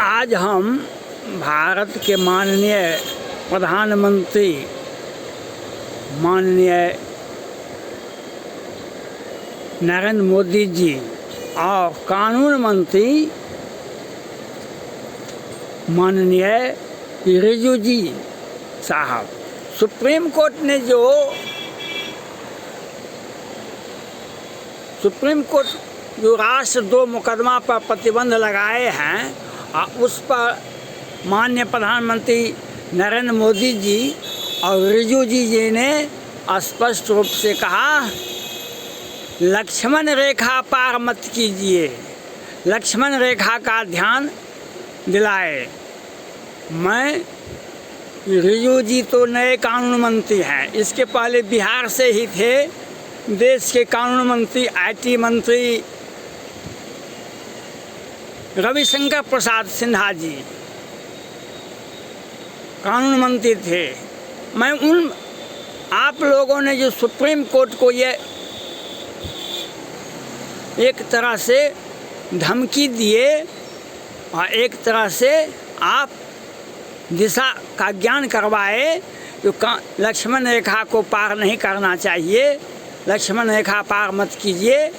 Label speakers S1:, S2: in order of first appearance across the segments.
S1: आज हम भारत के माननीय प्रधानमंत्री माननीय नरेंद्र मोदी जी और कानून मंत्री माननीय रिजिजू जी साहब, सुप्रीम कोर्ट ने जो राष्ट्रद्रोह मुकदमा पर प्रतिबंध लगाए हैं और उस पर माननीय प्रधानमंत्री नरेंद्र मोदी जी और रिजिजू जी ने स्पष्ट रूप से कहा, लक्ष्मण रेखा पार मत कीजिए, लक्ष्मण रेखा का ध्यान दिलाए। मैं रिजिजू जी तो नए कानून मंत्री हैं, इसके पहले बिहार से ही थे देश के कानून मंत्री, आईटी मंत्री रविशंकर प्रसाद सिन्हा जी कानून मंत्री थे। मैं आप लोगों ने जो सुप्रीम कोर्ट को ये एक तरह से धमकी दिए और एक तरह से आप दिशा का ज्ञान करवाए, तो लक्ष्मण रेखा को पार नहीं करना चाहिए, लक्ष्मण रेखा पार मत कीजिए।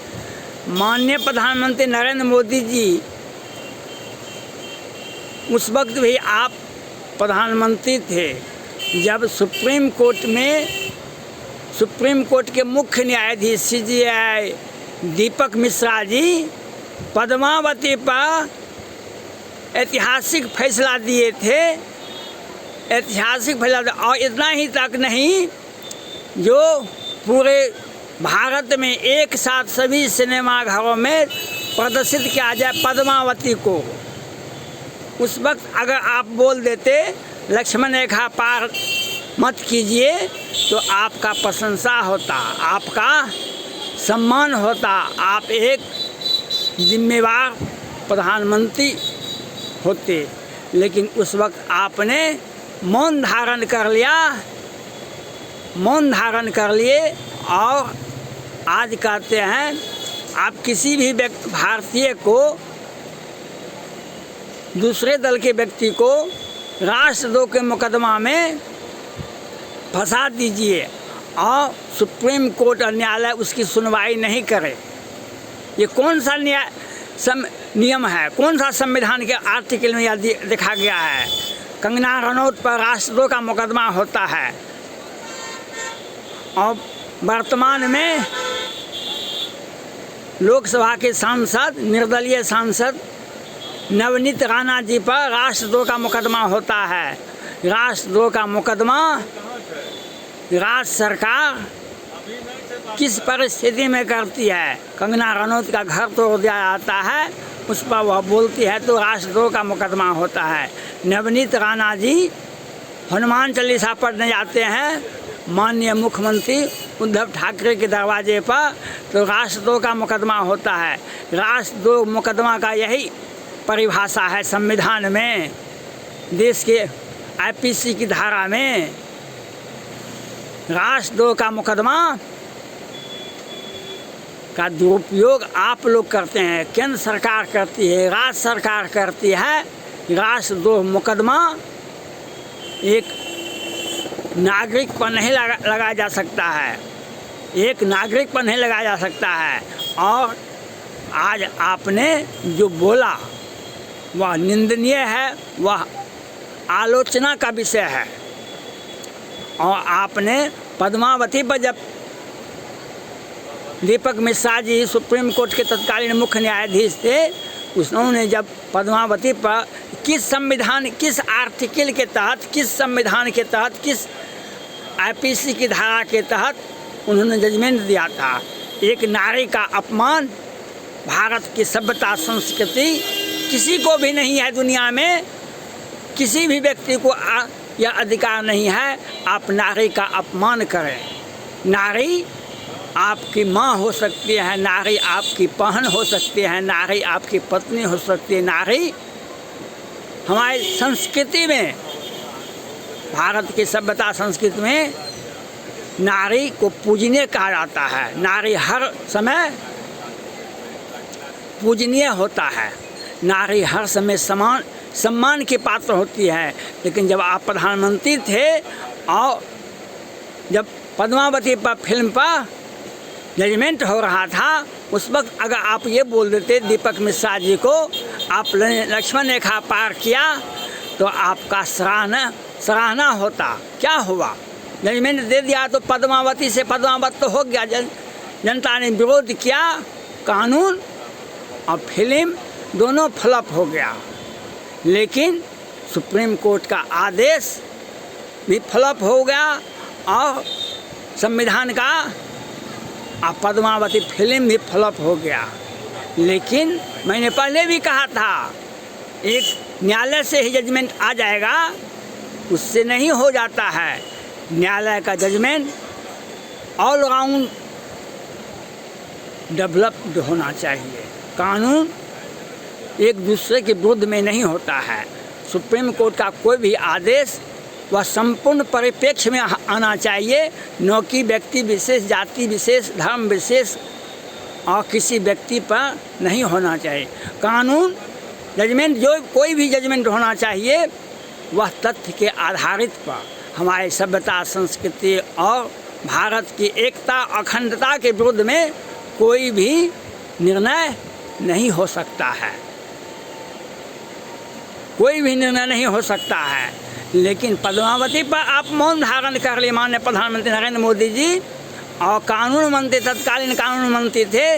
S1: माननीय प्रधानमंत्री नरेंद्र मोदी जी उस वक्त भी आप प्रधानमंत्री थे जब सुप्रीम कोर्ट के मुख्य न्यायाधीश CJI दीपक मिश्रा जी पद्मावती पर ऐतिहासिक फैसला दिए थे, ऐतिहासिक फैसला। और इतना ही तक नहीं, जो पूरे भारत में एक साथ सभी सिनेमा घरों में प्रदर्शित किया जाए पद्मावती को, उस वक्त अगर आप बोल देते लक्ष्मण रेखा पार मत कीजिए तो आपका प्रशंसा होता, आपका सम्मान होता, आप एक जिम्मेवार प्रधानमंत्री होते। लेकिन उस वक्त आपने मौन धारण कर लिए और आज कहते हैं आप किसी भी भारतीय को, दूसरे दल के व्यक्ति को राष्ट्रद्रोह के मुकदमा में फंसा दीजिए और सुप्रीम कोर्ट और न्यायालय उसकी सुनवाई नहीं करे। ये कौन सा नियम है, कौन सा संविधान के आर्टिकल में यह देखा गया है? कंगना रनौत पर राष्ट्रद्रोह का मुकदमा होता है और वर्तमान में लोकसभा के सांसद, निर्दलीय सांसद नवनीत राणा जी पर राष्ट्रद्रोह का मुकदमा होता है। राष्ट्रद्रोह का मुकदमा राज्य सरकार किस परिस्थिति में करती है? कंगना रनौत का घर तोड़ दिया जाता है, उस पर वह बोलती है तो राष्ट्रद्रोह का मुकदमा होता है। नवनीत राणा जी हनुमान चालीसा पढ़ने जाते हैं माननीय मुख्यमंत्री उद्धव ठाकरे के दरवाजे पर, तो राष्ट्रद्रोह का मुकदमा होता है। राष्ट्रद्रोह मुकदमा का यही परिभाषा है संविधान में, देश के IPC की धारा में। राष्ट्रद्रोह का मुकदमा का दुरुपयोग आप लोग करते हैं, केंद्र सरकार करती है, राज्य सरकार करती है। राष्ट्रद्रोह मुकदमा एक नागरिक पर नहीं लगाया जा सकता है, एक नागरिक पर नहीं लगाया जा सकता है। और आज आपने जो बोला वह निंदनीय है, वह आलोचना का विषय है। और आपने पद्मावती पर, जब दीपक मिश्रा जी सुप्रीम कोर्ट के तत्कालीन मुख्य न्यायाधीश थे, उन्होंने जब पद्मावती पर किस आर्टिकल के तहत, किस संविधान के तहत, किस IPC की धारा के तहत उन्होंने जजमेंट दिया था। एक नारी का अपमान, भारत की सभ्यता संस्कृति किसी को भी नहीं है, दुनिया में किसी भी व्यक्ति को यह अधिकार नहीं है आप नारी का अपमान करें। नारी आपकी माँ हो सकती है, नारी आपकी बहन हो सकती है, नारी आपकी पत्नी हो सकती है। नारी हमारी संस्कृति में, भारत की सभ्यता संस्कृति में नारी को पूजनीय कहा जाता है। नारी हर समय पूजनीय होता है, नारी हर समय सम्मान की पात्र होती है। लेकिन जब आप प्रधानमंत्री थे और जब पद्मावती पर फिल्म पर जजमेंट हो रहा था, उस वक्त अगर आप ये बोल देते दीपक मिश्रा जी को, आप लक्ष्मण रेखा पार किया, तो आपका सराहना होता। क्या हुआ? जजमेंट दे दिया तो पद्मावती से पद्मावत तो हो गया। जनता ने विरोध किया, कानून और फिल्म दोनों फ्लॉप हो गया। लेकिन सुप्रीम कोर्ट का आदेश भी फ्लॉप हो गया और संविधान का पद्मावती फिल्म भी फ्लॉप हो गया। लेकिन मैंने पहले भी कहा था, एक न्यायालय से ही जजमेंट आ जाएगा, उससे नहीं हो जाता है। न्यायालय का जजमेंट ऑल राउंड डेवलप्ड होना चाहिए। कानून एक दूसरे के विरुद्ध में नहीं होता है। सुप्रीम कोर्ट का कोई भी आदेश वह संपूर्ण परिप्रेक्ष्य में आना चाहिए, न कि व्यक्ति विशेष, जाति विशेष, धर्म विशेष और किसी व्यक्ति पर नहीं होना चाहिए। कानून जजमेंट, जो कोई भी जजमेंट होना चाहिए, वह तथ्य के आधारित पर हमारी सभ्यता, संस्कृति और भारत की एकता, अखंडता के विरुद्ध में कोई भी निर्णय नहीं हो सकता है। कोई भी निर्णय नहीं हो सकता है। लेकिन पद्मावती पर आप मौन धारण कर लिए माननीय प्रधानमंत्री नरेंद्र मोदी जी, और कानून मंत्री, तत्कालीन कानून मंत्री थे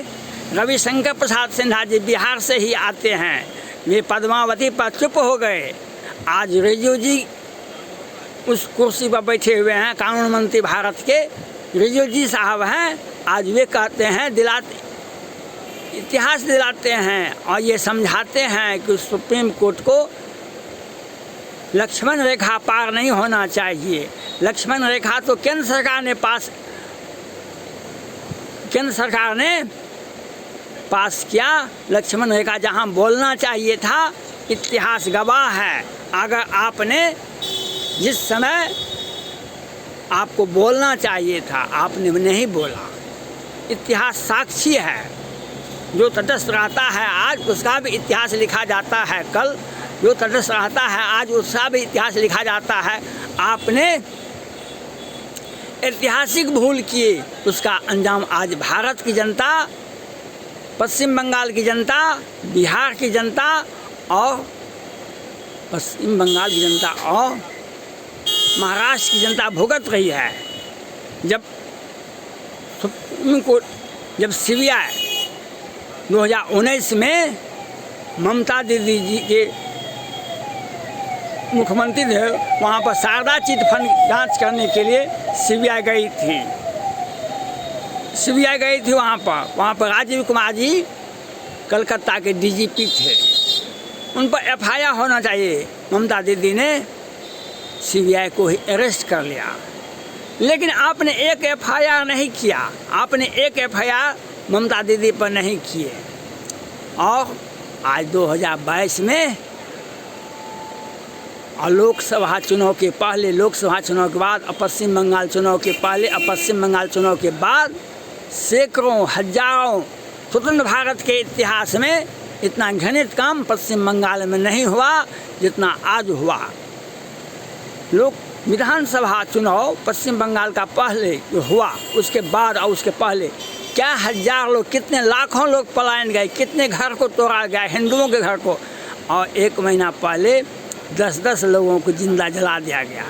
S1: रविशंकर प्रसाद सिन्हा जी, बिहार से ही आते हैं। वे पद्मावती पर चुप हो गए। आज रिजिजू जी उस कुर्सी पर बैठे हुए हैं, कानून मंत्री भारत के रिजिजू जी साहब हैं। आज वे कहते हैं, इतिहास दिलाते हैं और ये समझाते हैं कि सुप्रीम कोर्ट को लक्ष्मण रेखा पार नहीं होना चाहिए। लक्ष्मण रेखा तो केंद्र सरकार ने पास किया। लक्ष्मण रेखा जहां बोलना चाहिए था, इतिहास गवाह है। अगर आपने जिस समय आपको बोलना चाहिए था, आपने नहीं बोला। इतिहास साक्षी है। जो तटस्थ रहता है आज, उसका भी इतिहास लिखा जाता है। कल जो तटस्थ रहता है आज, उसका भी इतिहास लिखा जाता है। आपने ऐतिहासिक भूल किए, उसका अंजाम आज भारत की जनता, पश्चिम बंगाल की जनता, बिहार की जनता और पश्चिम बंगाल की जनता और महाराष्ट्र की जनता भुगत रही है। जब सुप्रीम कोर्ट, जब CBI 2019 में ममता दीदी जी के मुख्यमंत्री थे, वहाँ पर शारदा चिट फंड जांच करने के लिए CBI गई थी वहाँ पर राजीव कुमार जी कलकत्ता के DGP थे। उन पर FIR होना चाहिए। ममता दीदी ने CBI को ही अरेस्ट कर लिया। लेकिन आपने एक FIR नहीं किया। आपने एक FIR ममता दीदी पर नहीं किए। और आज 2022 में और लोकसभा चुनाव के पहले, लोकसभा चुनाव के बाद और पश्चिम बंगाल चुनाव के पहले और पश्चिम बंगाल चुनाव के बाद सैकड़ों, हजारों स्वतंत्र भारत के इतिहास में इतना घृणित काम पश्चिम बंगाल में नहीं हुआ जितना आज हुआ। लोग विधानसभा चुनाव पश्चिम बंगाल का पहले जो हुआ, उसके बाद और उसके पहले क्या हजार लोग, कितने लाखों लोग पलायन गए, कितने घर को तोड़ा गया, हिंदुओं के घर को। और 1 महीना पहले 10-10 लोगों को जिंदा जला दिया गया।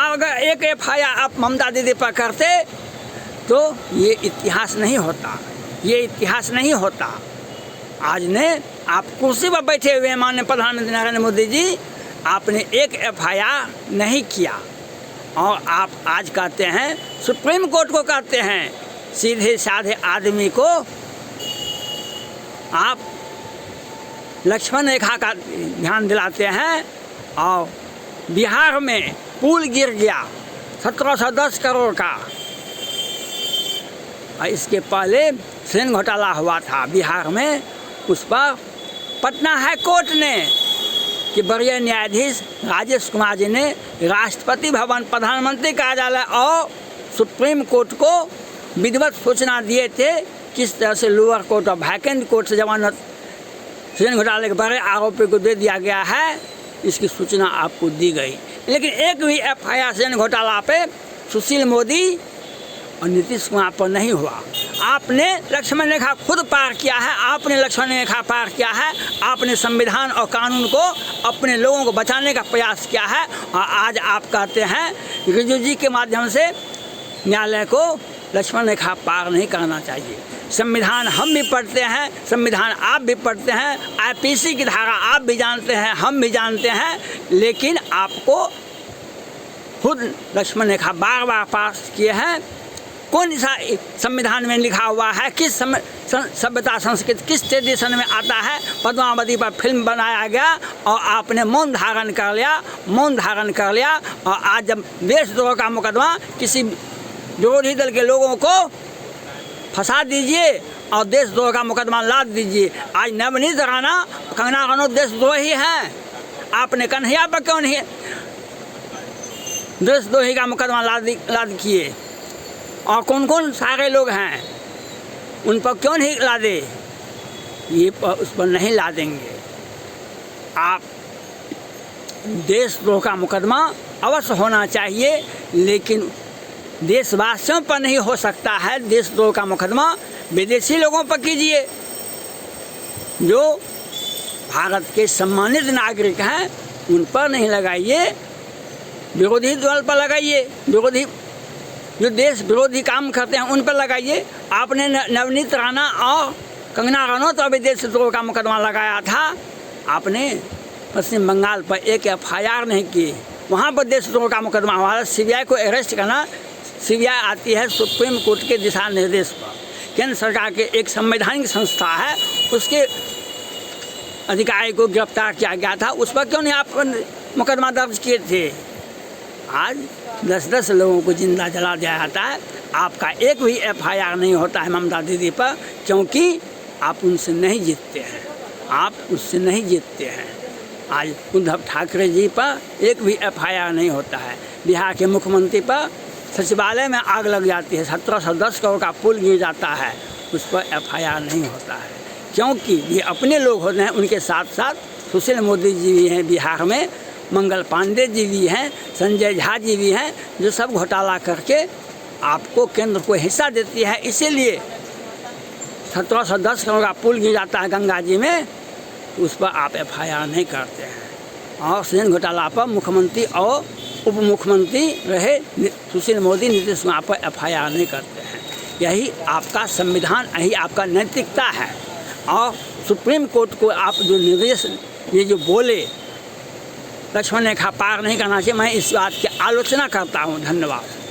S1: अगर एक FIR आप ममता दीदी पर करते तो ये इतिहास नहीं होता, ये इतिहास नहीं होता। आज ने आप कुर्सी पर बैठे हुए माननीय प्रधानमंत्री नरेंद्र मोदी जी, आपने एक FIR नहीं किया और आप आज कहते हैं, सुप्रीम कोर्ट को कहते हैं, सीधे साधे आदमी को आप लक्ष्मण रेखा का ध्यान दिलाते हैं। और बिहार में पुल गिर गया 1710 करोड़ का, और इसके पहले ट्रेन घोटाला हुआ था बिहार में। उस पर पटना हाई कोर्ट ने कि वरीय न्यायाधीश राजेश कुमार जी ने राष्ट्रपति भवन, प्रधानमंत्री कार्यालय और सुप्रीम कोर्ट को विधिवत सूचना दिए थे किस तरह से लोअर कोर्ट और वैकेंट कोर्ट से जमानत ट्रेन घोटाले के बड़े आरोपी को दे दिया गया है। इसकी सूचना आपको दी गई, लेकिन एक भी FIR SN घोटाला पे सुशील मोदी और नीतीश कुमार पर नहीं हुआ। आपने लक्ष्मण रेखा खुद पार किया है, आपने लक्ष्मण रेखा पार किया है, आपने संविधान और कानून को अपने लोगों को बचाने का प्रयास किया है, और आज आप कहते हैं रिजू जी के माध्यम से न्यायालय को लक्ष्मण रेखा पार नहीं करना चाहिए। संविधान हम भी पढ़ते हैं, संविधान आप भी पढ़ते हैं, IPC की धारा आप भी जानते हैं, हम भी जानते हैं, लेकिन आपको खुद लक्ष्मण रेखा बार बार पास किए हैं। कौन सा संविधान में लिखा हुआ है, किस सभ्यता संस्कृति किस ट्रेडिशन में आता है? पद्मावती पर फिल्म बनाया गया और आपने मौन धारण कर लिया, और आज जब देशद्रोह का मुकदमा किसी विरोधी दल के लोगों को फंसा दीजिए और देशद्रोह का मुकदमा लाद दीजिए। आज नवनीत राणा, कंगना रनौत देशद्रोही हैं, आपने कन्हैया पर क्यों नहीं देशद्रोही का मुकदमा लाद किए? और कौन कौन सारे लोग हैं उन पर क्यों नहीं लादे? ये उस पर नहीं लादेंगे। आप देशद्रोह का मुकदमा अवश्य होना चाहिए, लेकिन देशवासियों पर नहीं हो सकता है देशद्रोह का मुकदमा। विदेशी लोगों पर कीजिए, जो भारत के सम्मानित नागरिक हैं उन पर नहीं लगाइए, विरोधी दल पर लगाइए, जो देश विरोधी काम करते हैं उन पर लगाइए। आपने नवनीत राणा और कंगना रनौत पर देशद्रोह का मुकदमा लगाया था, आपने पश्चिम बंगाल पर एक FIR नहीं की, वहाँ पर देशद्रोह का मुकदमा हुआ। CBI को अरेस्ट करना, CBI आती है सुप्रीम कोर्ट के दिशा निर्देश पर, केंद्र सरकार के एक संवैधानिक संस्था है, उसके अधिकारी को गिरफ्तार किया गया था, उस पर क्यों नहीं आप मुकदमा दर्ज किए थे? आज 10-10 लोगों को जिंदा जला दिया जाता है, आपका एक भी FIR नहीं होता है ममता दीदी पर, क्योंकि आप उनसे नहीं जीतते हैं, आप उससे नहीं जीतते हैं। आज उद्धव ठाकरे जी पर एक भी FIR नहीं होता है। बिहार के मुख्यमंत्री पर सचिवालय में आग लग जाती है, 1710 करोड़ का पुल गिर जाता है, उस पर FIR नहीं होता है, क्योंकि ये अपने लोग होते हैं। उनके साथ साथ सुशील मोदी जी भी हैं बिहार में, मंगल पांडे जी भी हैं, संजय झा जी भी हैं, जो सब घोटाला करके आपको केंद्र को हिस्सा देती है। इसीलिए 1710 करोड़ का पुल गिर जाता है गंगा जी में, उस पर आप FIR नहीं करते हैं। और SN घोटाला पर मुख्यमंत्री और उप मुख्यमंत्री रहे सुशील मोदी, नीतीश कुमार पर FIR नहीं करते हैं। यही आपका संविधान, यही आपका नैतिकता है। और सुप्रीम कोर्ट को आप जो निर्देश ये जो बोले लक्ष्मण रेखा पार नहीं करना चाहिए, मैं इस बात की आलोचना करता हूँ। धन्यवाद।